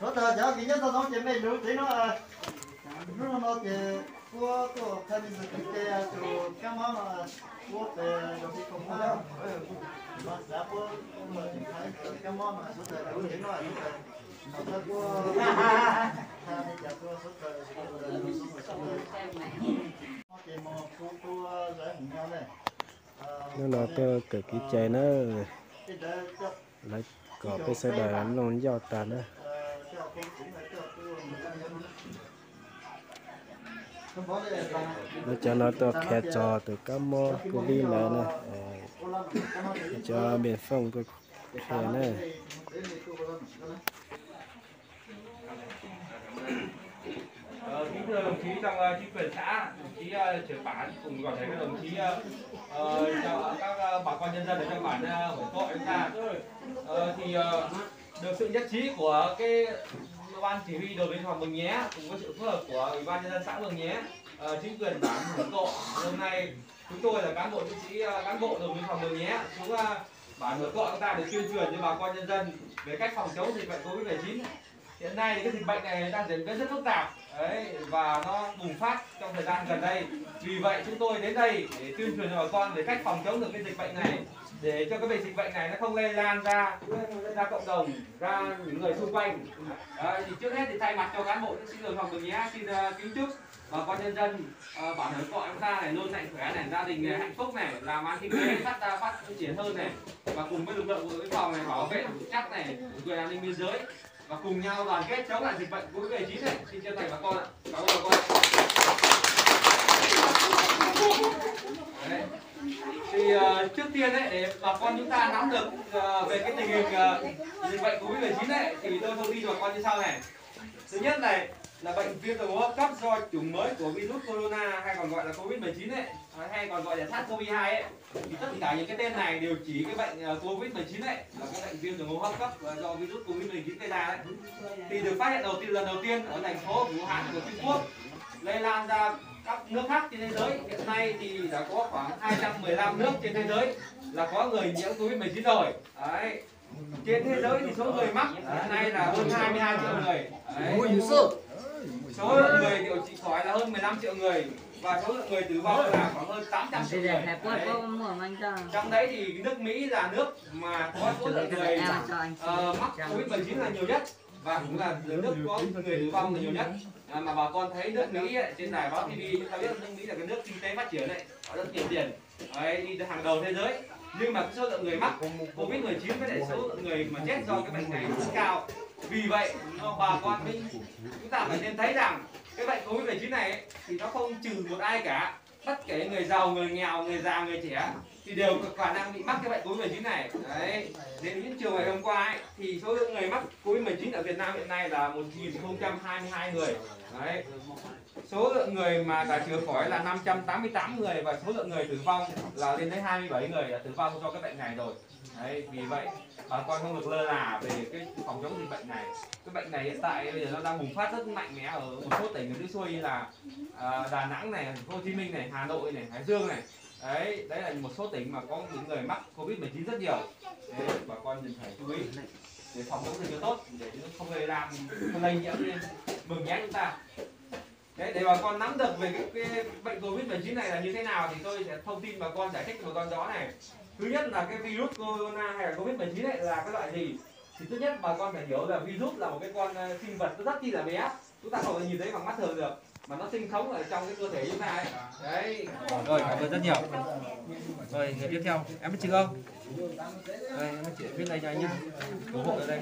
Nó ta giờ cái nhất tao nói chuyện mấy đứa thì nó chỉ của thay vì cái cái món mà của về đầu tiên không có mà giá của cái món mà số tiền của nó là số tiền của thay vì giá của số tiền nó tôi cực cái chai nó lấy có cái xe đạp nó luôn giàu tàn đó nó cho nó tôi kẹt trò từ các mô của đi lại nè cho biển phong tôi kẹt nè kính thưa đồng chí trong chính quyền xã, đồng chí trưởng bản cùng toàn thể các đồng chí cho các bà con nhân dân ở trong bản Hủy Cọ chúng ta thì được sự nhất trí của cái ban chỉ huy đồn biên phòng Mường Nhé cùng với sự phối hợp của ủy ban nhân dân xã Mường Nhé, chính quyền bản Hủy Cọ. Hôm nay chúng tôi là cán bộ chiến sĩ cán bộ đồn biên phòng Mường Nhé xuống bản Hủy Cọ chúng ta để tuyên truyền cho bà con nhân dân về cách phòng chống dịch bệnh Covid-19. Hiện nay thì cái dịch bệnh này đang diễn biến rất phức tạp đấy, và nó bùng phát trong thời gian gần đây. Vì vậy chúng tôi đến đây để tuyên truyền cho bà con về cách phòng chống được cái dịch bệnh này, để cho cái dịch bệnh này nó không lây lan ra cộng đồng, ra những người xung quanh. Đấy, thì trước hết thì thay mặt cho cán bộ chiến sĩ đồn phòng Mường Nhé xin kính chúc bà con nhân dân bản Hủy Cọ chúng ta này luôn mạnh khỏe này, gia đình này, hạnh phúc này, làm ăn kinh tế phát triển hơn này, và cùng với lực lượng bộ đội biên phòng này bảo vệ vững chắc này quyền an ninh biên giới, và cùng nhau đoàn kết chống lại dịch bệnh Covid-19 này. Xin chân thành bà con ạ. Cảm ơn bà con. Đấy. Thì trước tiên đấy, để bà con chúng ta nắm được về cái tình hình dịch bệnh Covid-19 này, thì tôi thông tin cho bà con như sau này. Thứ nhất này là bệnh viêm đường hô hấp cấp do chủng mới của virus corona hay còn gọi là Covid-19 ấy, hay còn gọi là SARS-CoV-2 ấy, thì tất cả những cái tên này đều chỉ cái bệnh Covid-19 ấy, là cái bệnh viêm đường hô hấp cấp do virus Covid-19 gây ra đấy. Thì được phát hiện lần đầu tiên ở thành phố Vũ Hán của Trung Quốc, lây lan ra các nước khác trên thế giới. Hiện nay thì đã có khoảng 215 nước trên thế giới là có người nhiễm Covid-19 rồi. Đấy. Trên thế giới thì số người mắc hiện nay là hơn 22 triệu người. Đấy. Số lượng người điều trị khỏi là hơn 15 triệu người, và số lượng người tử vong là khoảng hơn 800 triệu người. Trong đấy thì nước Mỹ là nước mà có số lượng người mắc Covid-19 là nhiều nhất, và cũng là nước có người tử vong là nhiều nhất. Mà bà con thấy nước Mỹ ấy, trên đài báo TV chúng ta biết nước Mỹ là cái nước kinh tế phát triển này, họ rất nhiều tiền, đấy, đi hàng đầu thế giới. Nhưng mà cái số lượng người mắc Covid-19 với lại số lượng người mà chết do cái bệnh này rất cao. Vì vậy bà con chúng ta phải nên thấy rằng cái bệnh Covid-19 này ấy, thì nó không trừ một ai cả. Tất cả người giàu, người nghèo, người già, người trẻ thì đều có khả năng bị mắc cái bệnh Covid-19 này. Đấy. Đến những chiều ngày hôm qua ấy, thì số lượng người mắc Covid-19 ở Việt Nam hiện nay là 1022 người. Đấy. Số lượng người mà đã chữa khỏi là 588 người, và số lượng người tử vong là lên đến 27 người đã tử vong do cái bệnh này rồi. Đấy, vì vậy bà con không được lơ là về cái phòng chống dịch bệnh này. Cái bệnh này hiện tại bây giờ nó đang bùng phát rất mạnh mẽ ở một số tỉnh ở dưới xuôi như là Đà Nẵng này, Thành phố Hồ Chí Minh này, Hà Nội này, Hải Dương này. Đấy là một số tỉnh mà có những người mắc Covid-19 rất nhiều. Đấy, bà con cần phải chú ý để phòng chống dịch cho tốt, để nó không lây lan, không lây nhiễm lên Mường Nhé chúng ta. Đấy, để bà con nắm được về cái bệnh Covid-19 này là như thế nào thì tôi sẽ thông tin bà con, giải thích cho bà con rõ này. Thứ nhất là cái virus corona hay là Covid-19 này là cái loại gì? Thì thứ nhất bà con phải hiểu là virus là một cái con sinh vật rất chi là bé, chúng ta không thể nhìn thấy bằng mắt thường được, mà nó sinh sống ở trong cái cơ thể chúng ta ấy. Đấy. Rồi, cảm ơn rất nhiều. Rồi, người tiếp theo, em biết chữ không? Đây, em chỉ viết đây cho anh nhé. Ủng hộ ở đây.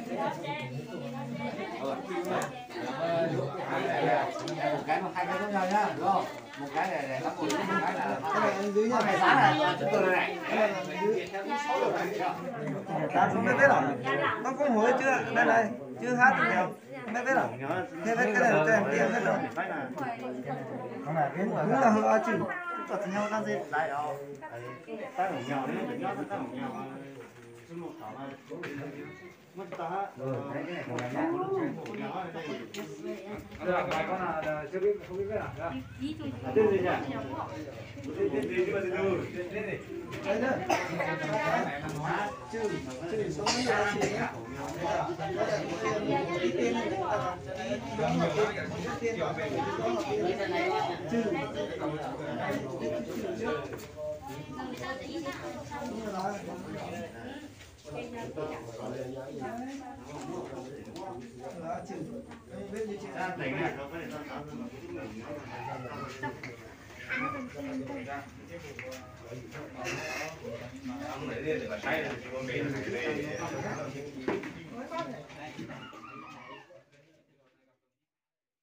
Rồi. Một cái mà hai cái giống nhau nhá, đúng không? Một cái này lắp một cái là dưới nhau này giá này, chúng tôi này. Ta không biết rồi. Nó có muối chưa? Đây này, chưa hát được nhiều. Biết biết rồi. Thế cái này là cho em kia hết rồi. Không phải biết rồi. Đúng là hơi chứ. Chúng ta nhau đang gì lại đó. Ta ngủ nhau đấy, chúng ta ngủ nhau. mất ta cái này của mày nhá. Được, bài con là chưa biết, không biết viết à? Tên gì nhỉ? Tên gì chứ mà từ từ. Tên gì? đây đó chữ số là gì nhá Ông lấy lên để mà tay là chỉ có mấy